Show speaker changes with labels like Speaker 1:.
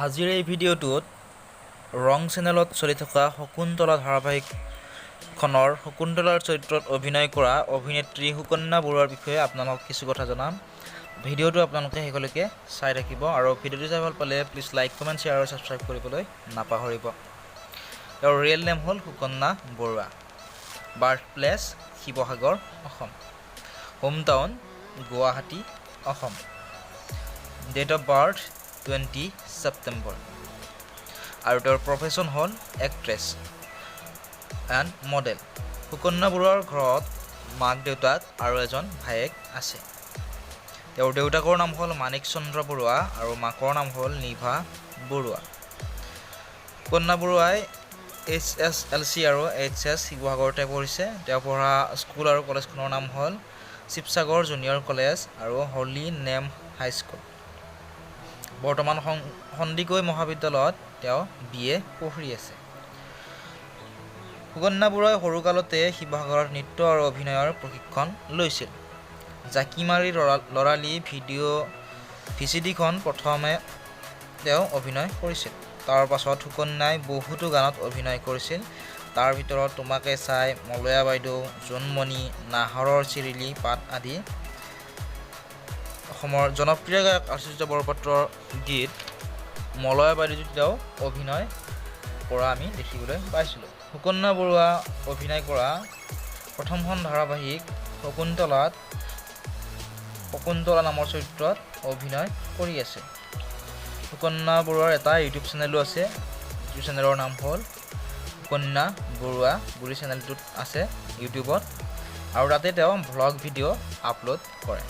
Speaker 1: আজিৰ এই ভিডিঅ'টোত ৰং চেনেলত চলি থকা শকুন্তলা ধাৰাবাহিকখনৰ শকুন্তলাৰ চৰিত্ৰত অভিনয় কৰা অভিনেত্ৰী সুকন্যা বৰুৱাৰ বিষয়ে আপোনালোকক কিছু কথা জনাম। ভিডিঅ'টো আপোনালোকে শেষলৈকে চাই থাকিব আৰু ভিডিঅ'টো চাই ভাল পালে প্লিজ লাইক কমেণ্ট শ্বেয়াৰ আৰু ছাবস্ক্ৰাইব কৰিবলৈ নাপাহৰিব। তেওঁৰ ৰিয়েল নেম হ'ল Sukanya Barua. Birth place Sivasagar Assam. Home town Guwahati Assam. Date of birth 20 September. আৰু তেওঁৰ প্ৰফেশ্যন হ'ল এক্ট্ৰেছ এণ্ড মডেল। সুকন্যা বৰুৱাৰ ঘৰত মাক দেউতাক আৰু এজন ভায়েক আছে। তেওঁৰ দেউতাকৰ নাম হ'ল মাণিক চন্দ্ৰ বৰুৱা আৰু মাকৰ নাম হ'ল নিভা বৰুৱা। সুকন্যা বৰুৱাই HSLC আৰু HS শিৱসাগৰতে পঢ়িছে। তেওঁ পঢ়া স্কুল আৰু কলেজখনৰ নাম হ'ল শিৱসাগৰ জুনিয়ৰ কলেজ আৰু হলি নেম হাইস্কুল। বৰ্তমান সন্দিকৈ মহাবিদ্যালয়ত তেওঁ BA পঢ়ি আছে। সুকন্যা বৰুৱাই সৰুকালতে শিৱসাগৰত নৃত্য আৰু অভিনয়ৰ প্ৰশিক্ষণ লৈছিল। জাকিমাৰী লৰালি VCD-খন প্ৰথমে তেওঁ অভিনয় কৰিছিল। তাৰ পাছত সুকন্যাই বহুতো গানত অভিনয় কৰিছিল। তাৰ ভিতৰত তোমাকে চাই, মলয়া বাইদেউ, জোনমণি, নাহৰৰ চিৰিলি পাত আদি। অসমৰ জনপ্ৰিয় গায়ক আচুৰ্য বৰপাত্ৰৰ গীত মলয়া বাইদেউত তেওঁ অভিনয় কৰা আমি দেখিবলৈ পাইছিলোঁ। সুকন্যা বৰুৱা অভিনয় কৰা প্ৰথমখন ধাৰাবাহিক শকুন্তলা নামৰ চৰিত্ৰত অভিনয় কৰি আছে। সুকন্যা বৰুৱাৰ এটা ইউটিউব চেনেলো আছে। ইউটিউব চেনেলৰ নাম হ'ল সুকন্যা বৰুৱা বুলি চেনেলটোত আছে ইউটিউবত, আৰু তাতে তেওঁ ভ্লগ ভিডিঅ' আপলোড কৰে।